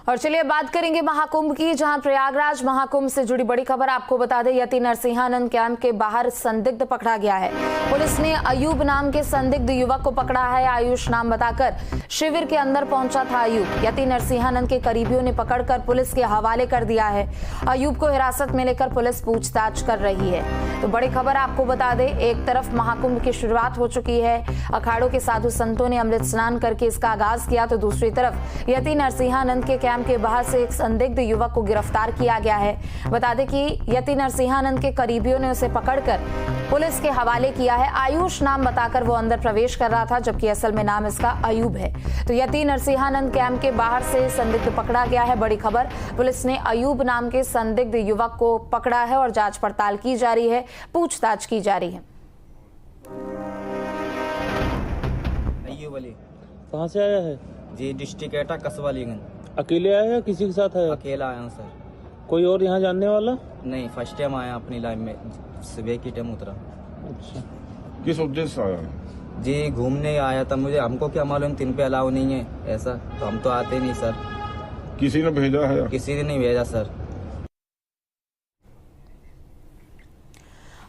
और चलिए बात करेंगे महाकुंभ की, जहां प्रयागराज महाकुंभ से जुड़ी बड़ी खबर आपको बता दें। यति नरसिंहानंद कैंप के बाहर संदिग्ध पकड़ा गया है। पुलिस ने अयूब नाम के संदिग्ध युवक को पकड़ा है। आयुष नाम बताकर शिविर के अंदर पहुंचा था अयूब। यति नरसिंहानंद के करीबियों ने पकड़कर पुलिस के हवाले कर दिया है। अयूब को हिरासत में लेकर पुलिस पूछताछ कर रही है। तो बड़ी खबर आपको बता दें, एक तरफ महाकुंभ की शुरुआत हो चुकी है, अखाड़ों के साधु संतों ने अमृत स्नान करके इसका आगाज किया, तो दूसरी तरफ यति नरसिंहानंद के कैंप के बाहर से एक संदिग्ध युवक को गिरफ्तार किया गया है। बता दें कि यति नरसिंहानंद के करीबियों ने उसे पकड़कर पुलिस के हवाले किया है। आयुष नाम बताकर वो अंदर प्रवेश कर रहा था, जबकि असल में नाम इसका अयूब है। तो यति नरसिंहानंद कैंप के बाहर से संदिग्ध पकड़ा गया है। बड़ी खबर, पुलिस ने अयूब नाम के संदिग्ध युवक को पकड़ा है और जांच पड़ताल की जा रही है, पूछताछ की जा रही है। अयूब अली कहाँ से आया है जी? डिस्ट्रिक्ट एटा कस्बा अलीगंज। अकेले आया है किसी के साथ आया? अकेला आया हूँ सर। कोई और यहाँ जानने वाला? नहीं, फर्स्ट टाइम आया अपनी लाइफ में, सुबह की टाइम उतरा। अच्छा, किस उद्देश्य से आया? जी घूमने आया था, मुझे हमको क्या मालूम 3 पे अलाउ नहीं है ऐसा, तो हम तो आते नहीं सर। किसी ने भेजा है? किसी ने नहीं भेजा सर।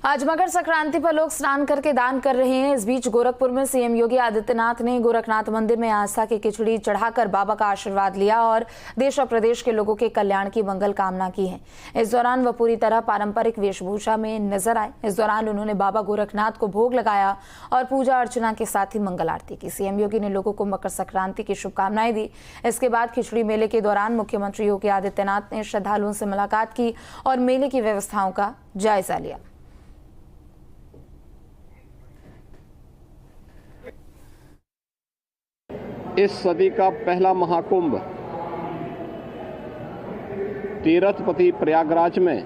आज मकर संक्रांति पर लोग स्नान करके दान कर रहे हैं। इस बीच गोरखपुर में सीएम योगी आदित्यनाथ ने गोरखनाथ मंदिर में आस्था की खिचड़ी चढ़ाकर बाबा का आशीर्वाद लिया और देश और प्रदेश के लोगों के कल्याण की मंगल कामना की है। इस दौरान वह पूरी तरह पारंपरिक वेशभूषा में नजर आए। इस दौरान उन्होंने बाबा गोरखनाथ को भोग लगाया और पूजा अर्चना के साथ ही मंगल आरती की। सीएम योगी ने लोगों को मकर संक्रांति की शुभकामनाएं दी। इसके बाद खिचड़ी मेले के दौरान मुख्यमंत्री योगी आदित्यनाथ ने श्रद्धालुओं से मुलाकात की और मेले की व्यवस्थाओं का जायजा लिया। इस सदी का पहला महाकुंभ तीर्थपति प्रयागराज में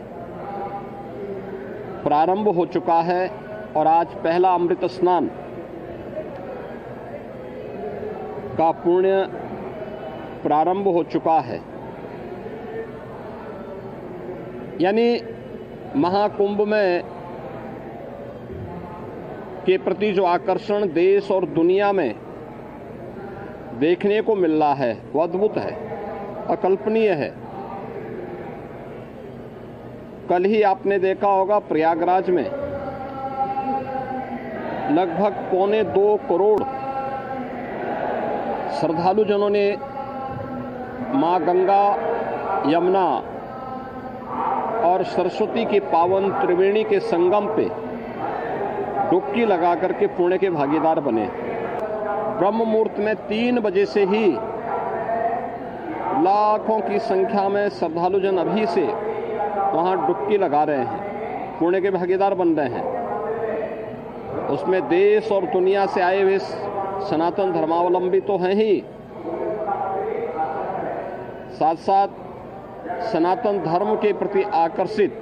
प्रारंभ हो चुका है और आज पहला अमृत स्नान का पुण्य प्रारंभ हो चुका है। यानी महाकुंभ में के प्रति जो आकर्षण देश और दुनिया में देखने को मिल रहा है वो अद्भुत है, अकल्पनीय है। कल ही आपने देखा होगा प्रयागराज में लगभग 1.25 करोड़ श्रद्धालुजनों ने मां गंगा, यमुना और सरस्वती की पावन त्रिवेणी के संगम पे डुबकी लगा करके पुण्य के भागीदार बने। ब्रह्म मुहूर्त में 3 बजे से ही लाखों की संख्या में श्रद्धालुजन अभी से वहां डुबकी लगा रहे हैं, पुण्य के भागीदार बन रहे हैं। उसमें देश और दुनिया से आए हुए सनातन धर्मावलंबी तो हैं ही, साथ साथ सनातन धर्म के प्रति आकर्षित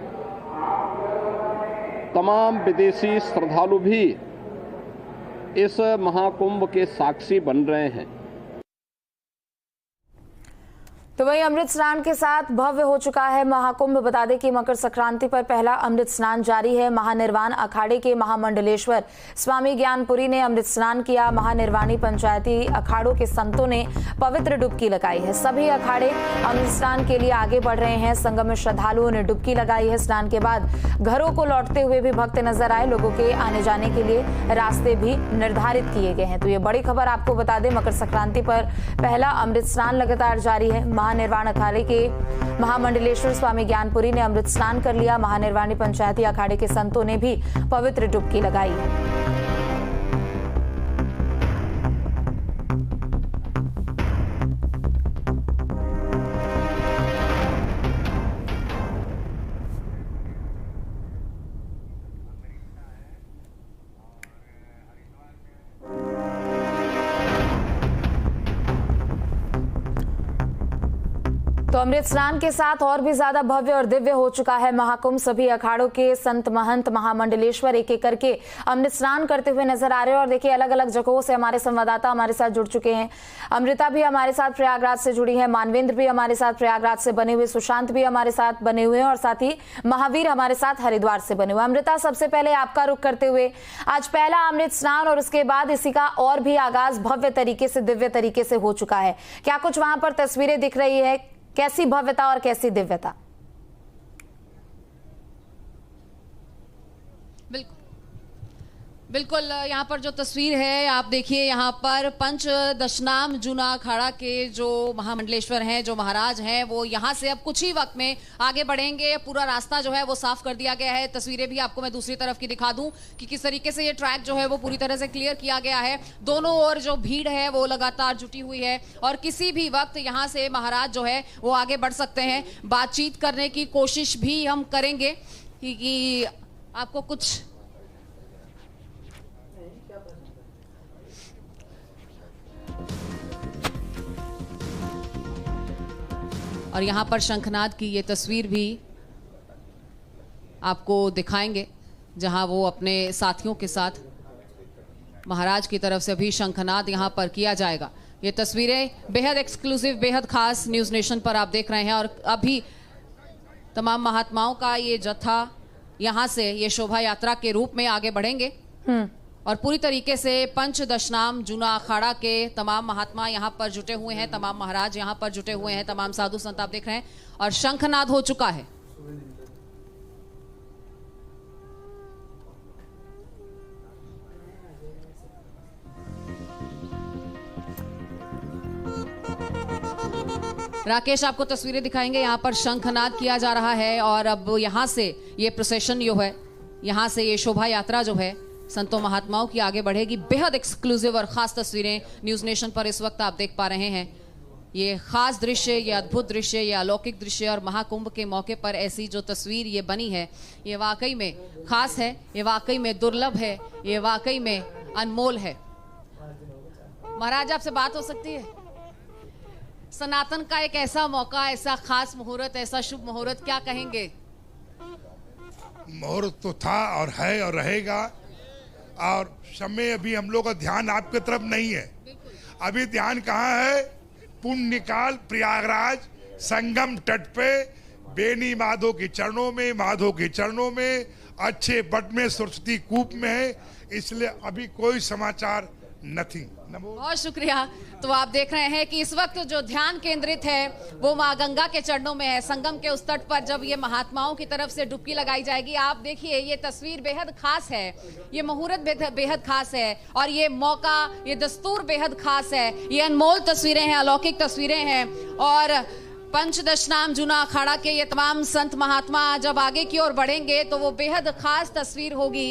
तमाम विदेशी श्रद्धालु भी इस महाकुंभ के साक्षी बन रहे हैं। तो वही अमृत स्नान के साथ भव्य हो चुका है महाकुंभ। बता दें कि मकर संक्रांति पर पहला अमृत स्नान जारी है। महानिर्वाण अखाड़े के महामंडलेश्वर स्वामी ज्ञानपुरी ने अमृत स्नान किया। महानिर्वाणी पंचायती अखाड़ों के संतों ने पवित्र डुबकी लगाई है। सभी अखाड़े अमृत स्नान के लिए आगे बढ़ रहे हैं। संगम में श्रद्धालुओं ने डुबकी लगाई है। स्नान के बाद घरों को लौटते हुए भी भक्त नजर आए। लोगों के आने जाने के लिए रास्ते भी निर्धारित किए गए हैं। तो ये बड़ी खबर आपको बता दें, मकर संक्रांति पर पहला अमृत स्नान लगातार जारी है। महानिर्वाण अखाड़े के महामंडलेश्वर स्वामी ज्ञानपुरी ने अमृत स्नान कर लिया। महानिर्वाणी पंचायती अखाड़े के संतों ने भी पवित्र डुबकी लगाई। तो अमृत स्नान के साथ और भी ज्यादा भव्य और दिव्य हो चुका है महाकुंभ। सभी अखाड़ों के संत महंत महामंडलेश्वर एक एक करके अमृत स्नान करते हुए नजर आ रहे हैं। और देखिए अलग अलग जगहों से हमारे संवाददाता हमारे साथ जुड़ चुके हैं। अमृता भी हमारे साथ प्रयागराज से जुड़ी है, मानवेंद्र भी हमारे साथ प्रयागराज से बने हुए, सुशांत भी हमारे साथ बने हुए हैं और साथ ही महावीर हमारे साथ हरिद्वार से बने हुए। अमृता, सबसे पहले आपका रुख करते हुए, आज पहला अमृत स्नान और उसके बाद इसी का और भी आगाज भव्य तरीके से, दिव्य तरीके से हो चुका है। क्या कुछ वहां पर तस्वीरें दिख रही है? कैसी भव्यता और कैसी दिव्यता। बिल्कुल बिल्कुल, यहाँ पर जो तस्वीर है आप देखिए, यहाँ पर पंच दशनाम जूना अखाड़ा के जो महामंडलेश्वर हैं, जो महाराज हैं, वो यहाँ से अब कुछ ही वक्त में आगे बढ़ेंगे। पूरा रास्ता जो है वो साफ कर दिया गया है। तस्वीरें भी आपको मैं दूसरी तरफ की दिखा दूं कि किस तरीके से ये ट्रैक जो है वो पूरी तरह से क्लियर किया गया है। दोनों ओर जो भीड़ है वो लगातार जुटी हुई है और किसी भी वक्त यहाँ से महाराज जो है वो आगे बढ़ सकते हैं। बातचीत करने की कोशिश भी हम करेंगे कि आपको कुछ और यहाँ पर शंखनाद की ये तस्वीर भी आपको दिखाएंगे, जहाँ वो अपने साथियों के साथ महाराज की तरफ से भी शंखनाद यहाँ पर किया जाएगा। ये तस्वीरें बेहद एक्सक्लूसिव, बेहद खास न्यूज़ नेशन पर आप देख रहे हैं और अभी तमाम महात्माओं का ये जत्था यहाँ से ये शोभा यात्रा के रूप में आगे बढ़ेंगे और पूरी तरीके से पंच दशनाम जूना अखाड़ा के तमाम महात्मा यहाँ पर जुटे हुए हैं, तमाम महाराज यहाँ पर जुटे हुए हैं, तमाम साधु संत आप देख रहे हैं और शंखनाद हो चुका है। राकेश आपको तस्वीरें दिखाएंगे। यहाँ पर शंखनाद किया जा रहा है और अब यहाँ से ये प्रोसेशन जो है, यहाँ से ये शोभा यात्रा जो है संतों महात्माओं की आगे बढ़ेगी। बेहद एक्सक्लूसिव और खास तस्वीरें न्यूज़ नेशन पर इस वक्त आप देख पा रहे हैं। ये खास दृश्य, ये अद्भुत दृश्य, ये अलौकिक दृश्य और महाकुंभ के मौके पर ऐसी जो तस्वीर ये बनी है, ये वाकई में खास है, ये वाकई में दुर्लभ है, ये वाकई में अनमोल है। महाराज आपसे बात हो सकती है? सनातन का एक ऐसा मौका, ऐसा खास मुहूर्त, ऐसा शुभ मुहूर्त, क्या कहेंगे? मुहूर्त तो था और है और रहेगा और समय अभी हम लोग का ध्यान आपके तरफ नहीं है। अभी ध्यान कहाँ है? पुण्य काल प्रयागराज संगम तट पे बेनी माधो के चरणों में, माधो के चरणों में, अच्छे बट में, सरस्वती कूप में है, इसलिए अभी कोई समाचार नथिंग। बहुत शुक्रिया। तो आप देख रहे हैं कि इस वक्त जो ध्यान केंद्रित है वो माँ गंगा के चरणों में है। संगम के उस तट पर जब ये महात्माओं की तरफ से डुबकी लगाई जाएगी, आप देखिए ये तस्वीर बेहद खास है, ये मुहूर्त बेहद खास है और ये मौका, ये दस्तूर बेहद खास है। ये अनमोल तस्वीरें हैं, अलौकिक तस्वीरें हैं और पंच दशनाम जूना अखाड़ा के ये तमाम संत महात्मा जब आगे की ओर बढ़ेंगे तो वो बेहद खास तस्वीर होगी।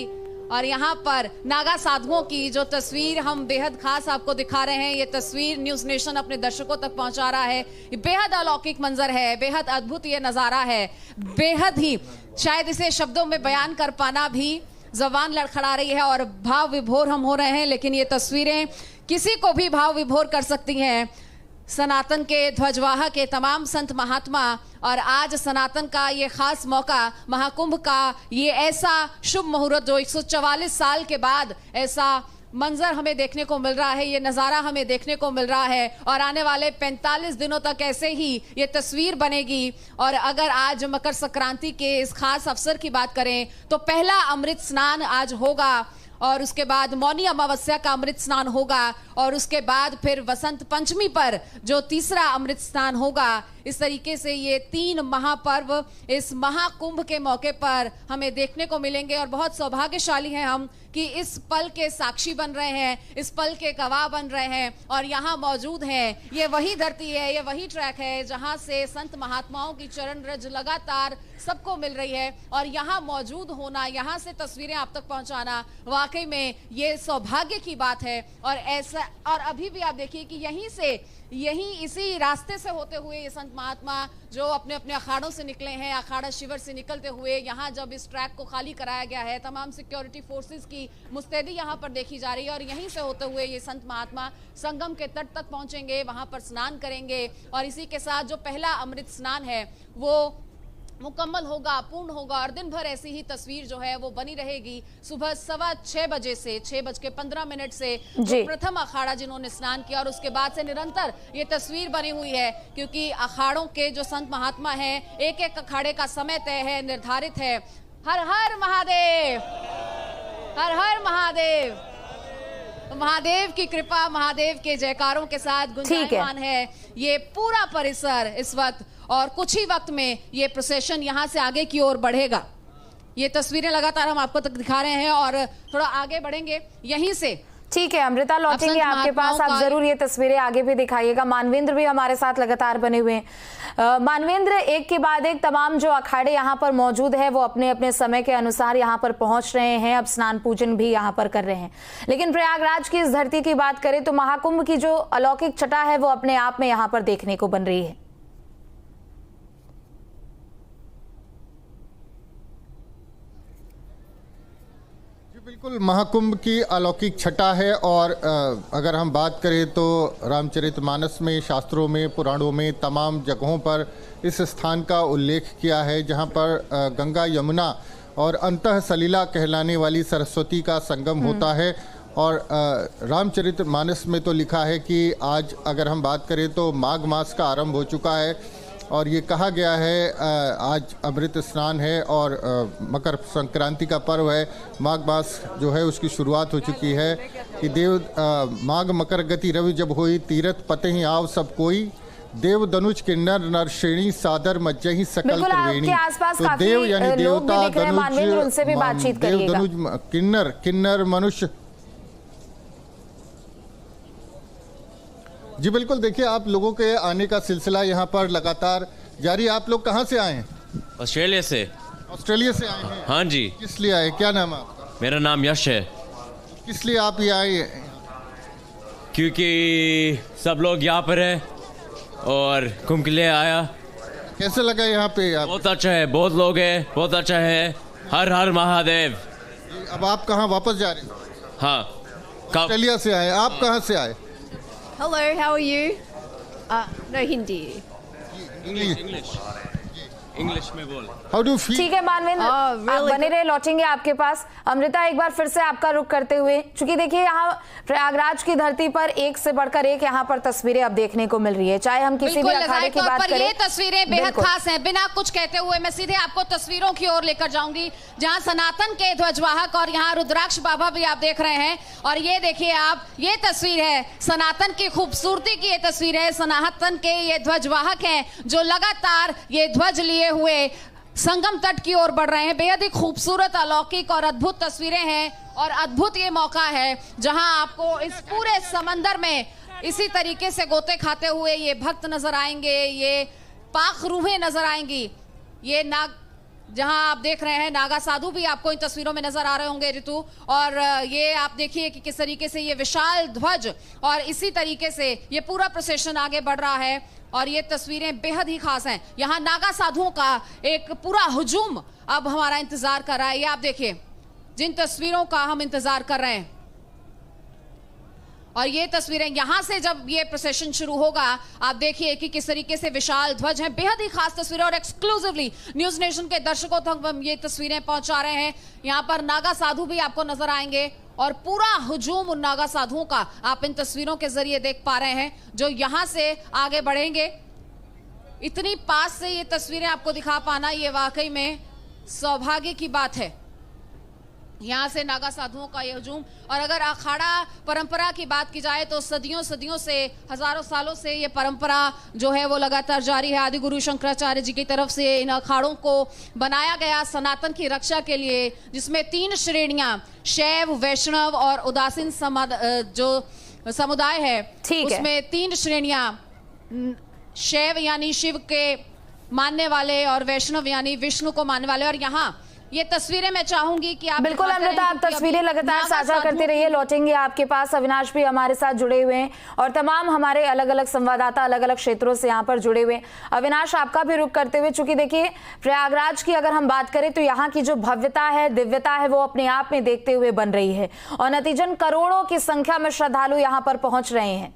और यहाँ पर नागा साधुओं की जो तस्वीर हम बेहद खास आपको दिखा रहे हैं, ये तस्वीर न्यूज़ नेशन अपने दर्शकों तक पहुंचा रहा है। ये बेहद अलौकिक मंजर है, बेहद अद्भुत ये नज़ारा है, बेहद ही शायद इसे शब्दों में बयान कर पाना भी ज़बान लड़खड़ा रही है और भाव विभोर हम हो रहे हैं। लेकिन ये तस्वीरें किसी को भी भाव विभोर कर सकती हैं। सनातन के ध्वजवाहक के तमाम संत महात्मा और आज सनातन का ये खास मौका, महाकुंभ का ये ऐसा शुभ मुहूर्त जो 144 साल के बाद ऐसा मंजर हमें देखने को मिल रहा है, ये नज़ारा हमें देखने को मिल रहा है और आने वाले 45 दिनों तक ऐसे ही ये तस्वीर बनेगी। और अगर आज मकर संक्रांति के इस खास अवसर की बात करें तो पहला अमृत स्नान आज होगा और उसके बाद मौनी अमावस्या का अमृत स्नान होगा और उसके बाद फिर वसंत पंचमी पर जो तीसरा अमृत स्नान होगा। इस तरीके से ये 3 महापर्व इस महाकुंभ के मौके पर हमें देखने को मिलेंगे और बहुत सौभाग्यशाली हैं हम कि इस पल के साक्षी बन रहे हैं, इस पल के गवाह बन रहे हैं और यहाँ मौजूद हैं। ये वही धरती है, ये वही ट्रैक है जहाँ से संत महात्माओं की चरण रज लगातार सबको मिल रही है और यहाँ मौजूद होना, यहाँ से तस्वीरें आप तक पहुँचाना वाकई में ये सौभाग्य की बात है। और ऐसा, और अभी भी आप देखिए कि यहीं इसी रास्ते से होते हुए ये संत महात्मा जो अपने अपने अखाड़ों से निकले हैं, अखाड़ा शिविर से निकलते हुए यहाँ जब इस ट्रैक को खाली कराया गया है, तमाम सिक्योरिटी फोर्सेस की मुस्तैदी यहाँ पर देखी जा रही है और यहीं से होते हुए ये संत महात्मा संगम के तट तक पहुंचेंगे, वहां पर स्नान करेंगे और इसी के साथ जो पहला अमृत स्नान है वो मुकम्मल होगा, पूर्ण होगा और दिन भर ऐसी ही तस्वीर जो है वो बनी रहेगी। सुबह 6:15 बजे से 6:15 से प्रथम अखाड़ा जिन्होंने स्नान किया और उसके बाद से निरंतर ये तस्वीर बनी हुई है क्योंकि अखाड़ों के जो संत महात्मा हैं, एक एक अखाड़े का समय तय है, निर्धारित है। हर हर महादेव, हर हर महादेव। तो महादेव की कृपा, महादेव के जयकारों के साथ गुंजायमान है ये पूरा परिसर इस वक्त, और कुछ ही वक्त में ये प्रोसेशन यहां से आगे की ओर बढ़ेगा। ये तस्वीरें लगातार हम आपको तक दिखा रहे हैं और थोड़ा आगे बढ़ेंगे यहीं से। ठीक है अमृता, लौटेंगे आपके पास, आप जरूर ये तस्वीरें आगे भी दिखाइएगा। मानवेंद्र भी हमारे साथ लगातार बने हुए हैं। मानवेंद्र, एक के बाद एक तमाम जो अखाड़े यहाँ पर मौजूद है वो अपने अपने समय के अनुसार यहाँ पर पहुंच रहे हैं, अब स्नान पूजन भी यहाँ पर कर रहे हैं। लेकिन प्रयागराज की इस धरती की बात करें तो महाकुंभ की जो अलौकिक छटा है वो अपने आप में यहाँ पर देखने को बन रही है। बिल्कुल, महाकुंभ की अलौकिक छटा है। और अगर हम बात करें तो रामचरितमानस में, शास्त्रों में, पुराणों में तमाम जगहों पर इस स्थान का उल्लेख किया है जहां पर गंगा, यमुना और अंतः सलीला कहलाने वाली सरस्वती का संगम होता है। और रामचरितमानस में तो लिखा है कि आज अगर हम बात करें तो माघ मास का आरंभ हो चुका है और ये कहा गया है आज अमृत स्नान है और मकर संक्रांति का पर्व है। माघ मास जो है उसकी शुरुआत हो चुकी है कि माघ मकर गति रवि जब होई, तीरथ पते ही आव सब कोई, देव दनुज किन्नर नरश्रेणी सादर मज्जहि सकल त्रिवेणी। तो देव यानी देवता, दनुज, देव दनुज किन्नर मनुष्य। जी बिल्कुल, देखिए आप लोगों के आने का सिलसिला यहाँ पर लगातार जारी। आप लोग कहाँ से आए हैं? ऑस्ट्रेलिया से। ऑस्ट्रेलिया से आए हैं? हाँ जी। किस लिए आए? क्या नाम है आपका? मेरा नाम यश है। किस लिए आप ये आए? क्योंकि सब लोग यहाँ पर है और कुंभ के लिए आया। कैसे लगा यहाँ पे? आप बहुत अच्छा है, बहुत लोग हैं, बहुत अच्छा है। हर हर महादेव। अब आप कहाँ वापस जा रहे हैं? हाँ, ऑस्ट्रेलिया से आए। आप कहाँ से आए? Hello, how are you? No Hindi. English में बोल। How do you feel? ठीक है मानवेंद्र, आप बने रहे, लौटेंगे आपके पास। अमृता, एक बार फिर से आपका रुख करते हुए, चूंकि देखिए यहाँ प्रयागराज की धरती पर एक से बढ़कर एक यहाँ पर तस्वीरें अब देखने को मिल रही है, चाहे हम किसी भी अखाड़े की बात करें। ये तस्वीरें बेहद खास हैं। बिना कुछ कहते हुए मैं सीधे आपको तस्वीरों की ओर लेकर जाऊंगी जहां सनातन के ध्वजवाहक और यहाँ रुद्राक्ष बाबा भी आप देख रहे हैं। और ये देखिए आप, ये तस्वीर है सनातन की खूबसूरती की, ये तस्वीर है सनातन के ये ध्वजवाहक हैं जो लगातार ये ध्वज लिए हुए संगम तट की ओर बढ़ रहे हैं। बेहद ही खूबसूरत, अलौकिक और अद्भुत तस्वीरें हैं और अद्भुत ये मौका है जहां आपको इस पूरे समंदर में इसी तरीके से गोते खाते हुए ये भक्त नजर आएंगे, ये पाक रूहें नजर आएंगी। ये जहां आप देख रहे हैं नागा साधु भी आपको इन तस्वीरों में नजर आ रहे होंगे ऋतु। और ये आप देखिए कि किस तरीके से ये विशाल ध्वज और इसी तरीके से ये पूरा प्रोसेशन आगे बढ़ रहा है और ये तस्वीरें बेहद ही खास हैं। यहाँ नागा साधुओं का एक पूरा हुजूम अब हमारा इंतजार कर रहा है। ये आप देखिए जिन तस्वीरों का हम इंतजार कर रहे हैं, और ये तस्वीरें यहां से जब ये प्रोसेशन शुरू होगा आप देखिए कि किस तरीके से विशाल ध्वज हैं। बेहद ही खास तस्वीरें और एक्सक्लूसिवली न्यूज नेशन के दर्शकों तक हम ये तस्वीरें पहुंचा रहे हैं। यहाँ पर नागा साधु भी आपको नजर आएंगे और पूरा हुजूम उन नागा साधुओं का आप इन तस्वीरों के जरिए देख पा रहे हैं जो यहां से आगे बढ़ेंगे। इतनी पास से ये तस्वीरें आपको दिखा पाना ये वाकई में सौभाग्य की बात है। यहाँ से नागा साधुओं का ये हुजूम। और अगर अखाड़ा परंपरा की बात की जाए तो सदियों सदियों से, हजारों सालों से ये परंपरा जो है वो लगातार जारी है। आदि गुरु शंकराचार्य जी की तरफ से इन अखाड़ों को बनाया गया सनातन की रक्षा के लिए, जिसमें 3 श्रेणियां शैव, वैष्णव और उदासीन जो समुदाय है उसमें 3 श्रेणियां, शैव यानी शिव के मानने वाले और वैष्णव यानी विष्णु को मानने वाले। और यहाँ ये तस्वीरें मैं चाहूंगी कि आप बिल्कुल अमृता, आप तस्वीरें लगातार साझा करते रहिए, लौटेंगे आपके पास। अविनाश भी हमारे साथ जुड़े हुए हैं और तमाम हमारे अलग अलग संवाददाता अलग अलग क्षेत्रों से यहाँ पर जुड़े हुए हैं। अविनाश, आपका भी रुख करते हुए, चूंकि देखिए प्रयागराज की अगर हम बात करें तो यहाँ की जो भव्यता है, दिव्यता है, वो अपने आप में देखते हुए बन रही है और नतीजन करोड़ों की संख्या में श्रद्धालु यहाँ पर पहुंच रहे हैं।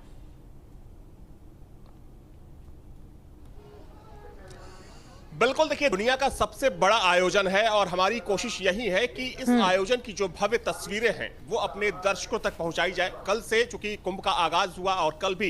बिल्कुल, देखिए दुनिया का सबसे बड़ा आयोजन है और हमारी कोशिश यही है कि इस आयोजन की जो भव्य तस्वीरें हैं वो अपने दर्शकों तक पहुंचाई जाए। कल से चूंकि कुंभ का आगाज हुआ और कल भी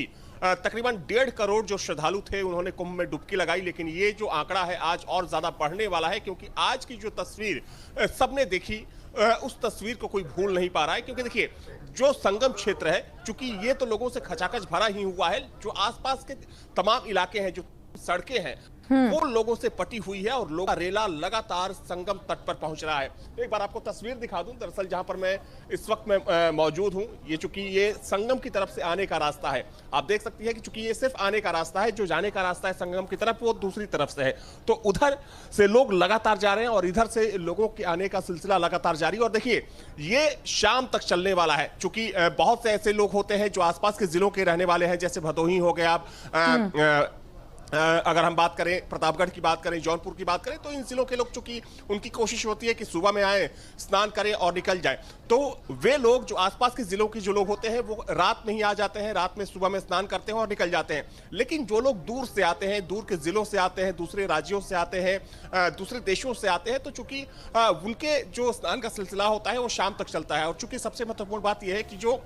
तकरीबन 1.5 करोड़ जो श्रद्धालु थे उन्होंने कुंभ में डुबकी लगाई। लेकिन ये जो आंकड़ा है आज और ज्यादा बढ़ने वाला है, क्योंकि आज की जो तस्वीर सबने देखी उस तस्वीर को कोई भूल नहीं पा रहा है। क्योंकि देखिए जो संगम क्षेत्र है, चूंकि ये तो लोगों से खचाखच भरा ही हुआ है, जो आसपास के तमाम इलाके हैं, जो सड़कें हैं, वो लोगों से पटी हुई है और लोगों का रेला लगातार संगम तट पर पहुंच रहा है। एक बार आपको तस्वीर दिखा दूं, दरअसल जहां पर मैं इस वक्त में मौजूद हूं, ये चूंकि ये संगम की तरफ से आने का रास्ता है, आप देख सकती है कि चूंकि ये सिर्फ आने का रास्ता है, जो जाने का रास्ता है संगम की तरफ वो दूसरी तरफ से है। तो उधर से लोग लगातार जा रहे हैं और इधर से लोगों के आने का सिलसिला लगातार जारी है। और देखिए ये शाम तक चलने वाला है, चूंकि बहुत से ऐसे लोग होते हैं जो आसपास के जिलों के रहने वाले हैं, जैसे भदोही हो गया, अगर हम बात करें प्रतापगढ़ की बात करें, जौनपुर की बात करें, तो इन जिलों के लोग चूंकि उनकी कोशिश होती है कि सुबह में आए, स्नान करें और निकल जाएं, तो वे लोग जो आसपास के जिलों के जो लोग होते हैं वो रात में ही आ जाते हैं, रात में सुबह में स्नान करते हैं और निकल जाते हैं। लेकिन जो लोग दूर से आते हैं, दूर के जिलों से आते हैं, दूसरे राज्यों से आते हैं, दूसरे देशों से आते हैं, तो चूंकि उनके जो स्नान का सिलसिला होता है वो शाम तक चलता है। और चूंकि सबसे महत्वपूर्ण बात यह है कि जो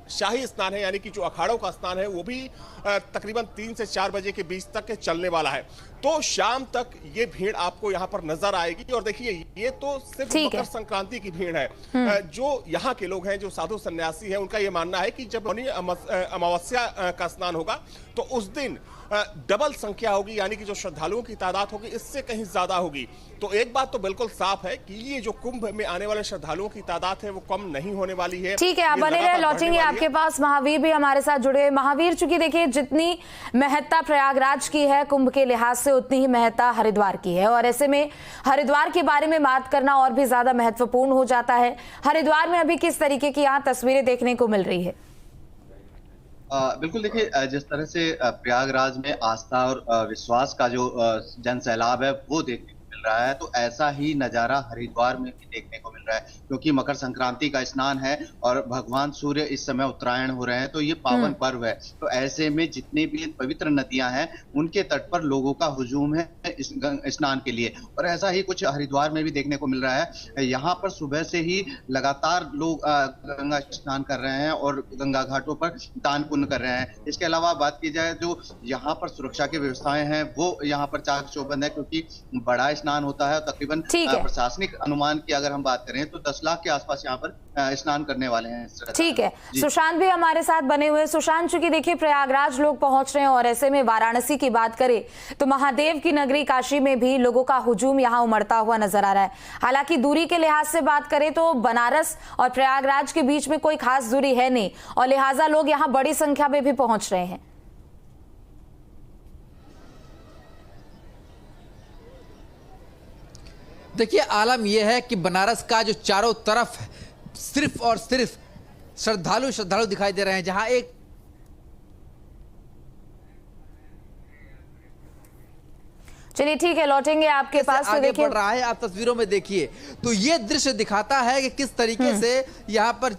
शाही स्नान है, यानी कि जो अखाड़ों का स्नान है, वो भी तकरीबन 3 से 4 बजे के बीच तक चलने वाला है। तो शाम तक ये भीड़ आपको यहाँ पर नजर आएगी। और देखिए ये तो सिर्फ मकर संक्रांति की भीड़ है। जो यहाँ के लोग हैं, जो साधु सन्यासी हैं, उनका ये मानना है कि जब अमावस्या का स्नान होगा तो उस दिन डबल संख्या होगी, यानी कि जो श्रद्धालुओं की तादाद होगी इससे कहीं ज्यादा होगी। तो एक बात तो बिल्कुल साफ है कि ये जो कुंभ में आने वाले श्रद्धालुओं की तादाद है वो कम नहीं होने वाली है। ठीक है, आप बने रहे, लौटेंगे आपके पास। महावीर भी हमारे साथ जुड़े। महावीर, चूंकि देखिए जितनी महत्ता प्रयागराज की है कुंभ के लिहाज से, उतनी ही महत्ता हरिद्वार की है, और ऐसे में हरिद्वार के बारे में बात करना और भी ज्यादा महत्वपूर्ण हो जाता है। हरिद्वार में अभी किस तरीके की यहाँ तस्वीरें देखने को मिल रही है? बिल्कुल, देखिए जिस तरह से प्रयागराज में आस्था और विश्वास का जो जन सैलाब है वो देखने को मिल रहा है, तो ऐसा ही नजारा हरिद्वार में भी देखने को मिल रहा है, क्योंकि मकर संक्रांति का स्नान है और भगवान सूर्य इस समय उत्तरायण हो रहे हैं, तो ये पावन पर्व है। तो ऐसे में जितनी भी पवित्र नदियां हैं उनके तट पर लोगों का हुजूम है स्नान के लिए, और ऐसा ही कुछ हरिद्वार में भी देखने को मिल रहा है। यहाँ पर सुबह से ही लगातार लोग गंगा स्नान कर रहे हैं और गंगा घाटों पर दान पुण्य कर रहे हैं। इसके अलावा बात की जाए जो यहाँ पर सुरक्षा की व्यवस्थाएं हैं वो यहाँ पर चाक चौबंद है, क्योंकि बड़ा स्नान होता है। तकरीबन प्रशासनिक अनुमान की अगर हम बात करें तो 10 लाख के आसपास यहाँ पर स्नान करने वाले हैं। ठीक है, सुशांत भी हमारे साथ बने हुए। सुशांत, चूंकि देखिए प्रयागराज लोग पहुंच रहे हैं और ऐसे में वाराणसी की बात करें तो महादेव की नगरी काशी में भी लोगों का हुजूम यहां उमड़ता हुआ नजर आ रहा है। हालांकि दूरी के लिहाज से बात करें तो बनारस और प्रयागराज के बीच में कोई खास दूरी है नहीं, और लिहाजा लोग यहां बड़ी संख्या में भी पहुंच रहे हैं। देखिए आलम यह है कि बनारस का जो चारों तरफ सिर्फ और सिर्फ श्रद्धालु दिखाई दे रहे हैं। जहां एक चलिए ठीक है, लौटेंगे आपके पास। तो देखिए बढ़ रहा है, आप तस्वीरों में देखिए तो ये दृश्य दिखाता है कि किस तरीके से यहां पर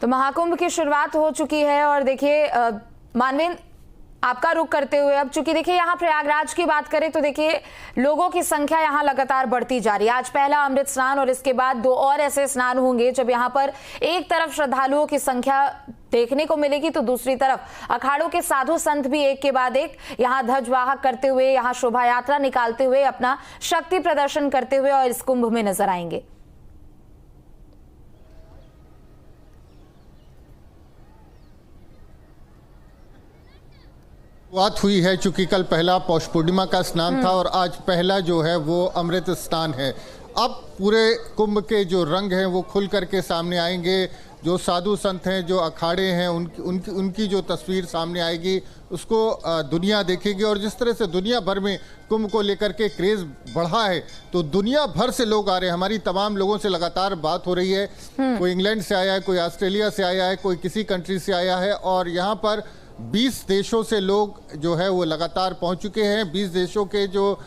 तो महाकुंभ की शुरुआत हो चुकी है। और देखिए मानवेंद्र, आपका रुख करते हुए अब चूंकि देखिए यहाँ प्रयागराज की बात करें तो देखिए लोगों की संख्या यहाँ लगातार बढ़ती जा रही है। आज पहला अमृत स्नान और इसके बाद 2 और ऐसे स्नान होंगे जब यहाँ पर एक तरफ श्रद्धालुओं की संख्या देखने को मिलेगी तो दूसरी तरफ अखाड़ों के साधु संत भी एक के बाद एक यहाँ ध्वजवाहक करते हुए, यहाँ शोभा यात्रा निकालते हुए, अपना शक्ति प्रदर्शन करते हुए और इस कुंभ में नजर आएंगे। बात हुई है, चूंकि कल पहला पौष पूर्णिमा का स्नान था और आज पहला जो है वो अमृत स्नान है। अब पूरे कुंभ के जो रंग हैं वो खुल करके सामने आएंगे। जो साधु संत हैं, जो अखाड़े हैं, उनकी जो तस्वीर सामने आएगी उसको दुनिया देखेगी। और जिस तरह से दुनिया भर में कुंभ को लेकर के क्रेज़ बढ़ा है तो दुनिया भर से लोग आ रहे हैं। हमारी तमाम लोगों से लगातार बात हो रही है, कोई इंग्लैंड से आया है, कोई ऑस्ट्रेलिया से आया है, कोई किसी कंट्री से आया है, और यहाँ पर 20 देशों से लोग जो है वो लगातार पहुंच चुके हैं। 20 देशों के जो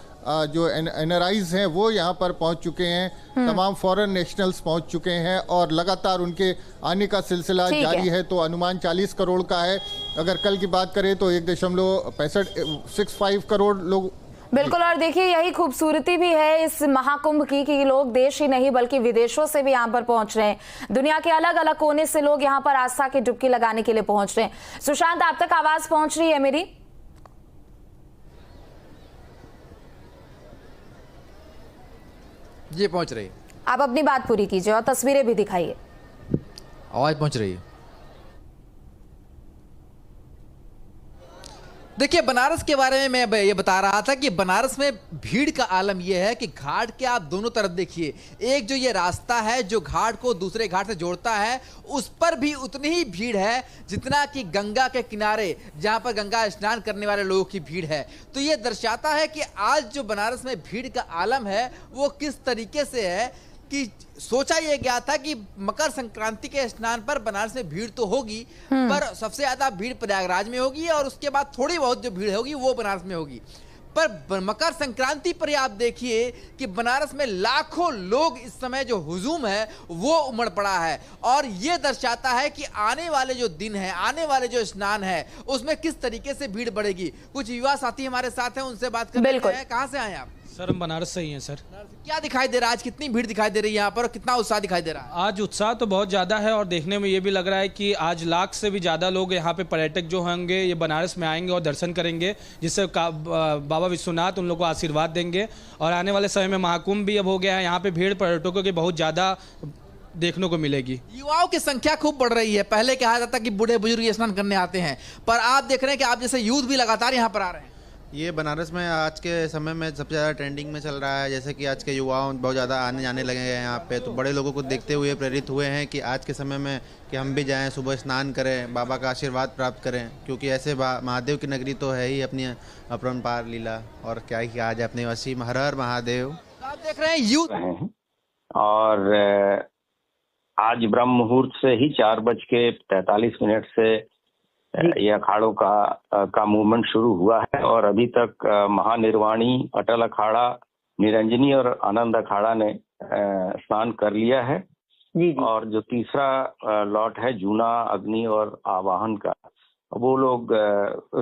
एनआरआईज हैं वो यहाँ पर पहुंच चुके हैं, तमाम फॉरेन नेशनल्स पहुंच चुके हैं और लगातार उनके आने का सिलसिला जारी है। तो अनुमान 40 करोड़ का है। अगर कल की बात करें तो 1.65 करोड़ लोग बिल्कुल, और देखिए यही खूबसूरती भी है इस महाकुंभ की कि लोग देश ही नहीं बल्कि विदेशों से भी यहाँ पर पहुंच रहे हैं। दुनिया के अलग अलग कोने से लोग यहाँ पर आस्था की डुबकी लगाने के लिए पहुंच रहे हैं। सुशांत, आप तक आवाज पहुंच रही है मेरी? जी पहुंच रही है। आप अपनी बात पूरी कीजिए और तस्वीरें भी दिखाइए। आवाज पहुंच रही है। देखिए, बनारस के बारे में मैं ये बता रहा था कि बनारस में भीड़ का आलम यह है कि घाट के आप दोनों तरफ देखिए, एक जो ये रास्ता है जो घाट को दूसरे घाट से जोड़ता है, उस पर भी उतनी ही भीड़ है जितना कि गंगा के किनारे जहां पर गंगा स्नान करने वाले लोगों की भीड़ है। तो ये दर्शाता है कि आज जो बनारस में भीड़ का आलम है वो किस तरीके से है कि सोचा यह गया था कि मकर संक्रांति के स्नान पर बनारस में भीड़ तो होगी, पर सबसे ज्यादा भीड़ प्रयागराज में होगी और उसके बाद थोड़ी बहुत जो भीड़ होगी वो बनारस में होगी। पर मकर संक्रांति पर आप देखिए कि बनारस में लाखों लोग इस समय जो हुजूम है वो उमड़ पड़ा है, और ये दर्शाता है कि आने वाले जो दिन है, आने वाले जो स्नान है, उसमें किस तरीके से भीड़ बढ़ेगी। कुछ युवा साथी हमारे साथ हैं, उनसे बात करते हैं। कहाँ से आए आप? सर हम बनारस से ही हैं सर। क्या दिखाई दे रहा है आज, कितनी भीड़ दिखाई दे रही है यहाँ पर और कितना उत्साह दिखाई दे रहा है? आज उत्साह तो बहुत ज़्यादा है और देखने में ये भी लग रहा है कि आज लाख से भी ज़्यादा लोग यहाँ पे पर्यटक जो होंगे ये बनारस में आएंगे और दर्शन करेंगे, जिससे बाबा विश्वनाथ उन लोग को आशीर्वाद देंगे। और आने वाले समय में महाकुंभ भी अब हो गया है, यहाँ पे भीड़ पर्यटकों की बहुत ज़्यादा देखने को मिलेगी। युवाओं की संख्या खूब बढ़ रही है। पहले कहा जाता कि बूढ़े बुजुर्ग स्नान करने आते हैं, पर आप देख रहे हैं कि आप जैसे यूथ भी लगातार यहाँ पर आ रहे हैं। ये बनारस में आज के समय में सबसे ज़्यादा ट्रेंडिंग में चल रहा है, जैसे कि आज के युवा बहुत ज़्यादा आने जाने लगे हैं यहाँ पे। तो बड़े लोगों को देखते हुए प्रेरित हुए हैं कि आज के समय में कि हम भी जाएं, सुबह स्नान करें, बाबा का आशीर्वाद प्राप्त करें, क्योंकि ऐसे महादेव की नगरी तो है ही अपनी अपरंपार लीला। और क्या ही आज अपने वसी हर हर महादेव। आप देख रहे हैं यूथ और आज ब्रह्म मुहूर्त से ही 4:43 से ये अखाड़ों का मूवमेंट शुरू हुआ है और अभी तक महानिर्वाणी, अटल अखाड़ा, निरंजनी और आनंद अखाड़ा ने स्नान कर लिया है। और जो तीसरा लॉट है जूना, अग्नि और आवाहन का, वो लोग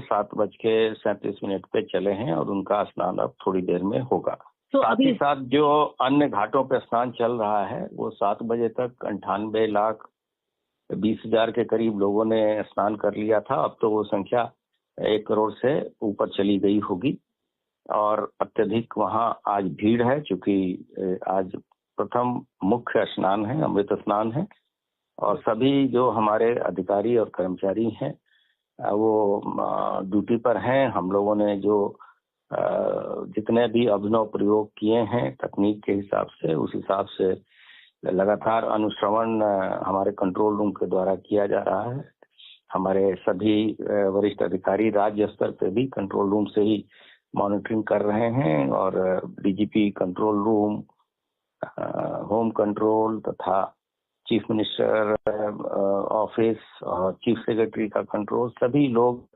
7:37 पे चले हैं और उनका स्नान अब थोड़ी देर में होगा। साथ ही साथ जो अन्य घाटों पे स्नान चल रहा है वो 7 बजे तक 98,20,000 के करीब लोगों ने स्नान कर लिया था। अब तो वो संख्या 1 करोड़ से ऊपर चली गई होगी और अत्यधिक वहाँ आज भीड़ है, क्योंकि आज प्रथम मुख्य स्नान है, अमृत स्नान है। और सभी जो हमारे अधिकारी और कर्मचारी हैं वो ड्यूटी पर हैं। हम लोगों ने जो जितने भी अभिनव प्रयोग किए हैं तकनीक के हिसाब से, उस हिसाब से लगातार अनुश्रवण हमारे कंट्रोल रूम के द्वारा किया जा रहा है। हमारे सभी वरिष्ठ अधिकारी राज्य स्तर पे भी कंट्रोल रूम से ही मॉनिटरिंग कर रहे हैं और DGP control room, home control तथा चीफ मिनिस्टर ऑफिस और चीफ सेक्रेटरी का कंट्रोल, सभी लोग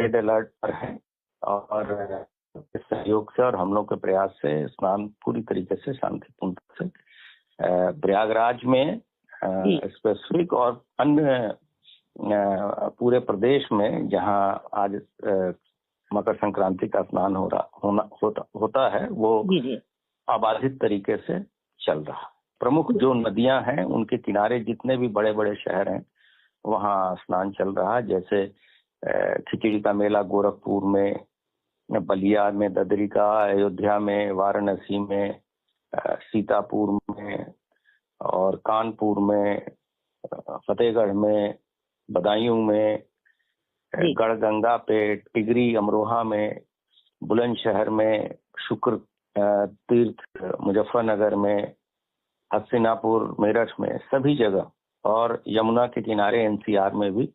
रेड अलर्ट पर हैं। और इस सहयोग से और हम लोग के प्रयास से स्नान पूरी तरीके से शांतिपूर्ण से प्रयागराज में स्पेसिफिक और अन्य पूरे प्रदेश में जहां आज मकर संक्रांति का स्नान होता है वो अबाधित तरीके से चल रहा। प्रमुख जो नदियां हैं उनके किनारे जितने भी बड़े बड़े शहर हैं वहां स्नान चल रहा है। जैसे खिचड़ी का मेला गोरखपुर में, बलिया में, ददरिका, अयोध्या में, वाराणसी में, सीतापुर में और कानपुर में, फतेहगढ़ में, बदायूं में, गढ़गंगा पे, टिगरी, अमरोहा में, बुलंदशहर में, शुक्र तीर्थ मुजफ्फरनगर में, हस्तिनापुर, मेरठ में, सभी जगह और यमुना के किनारे एनसीआर में भी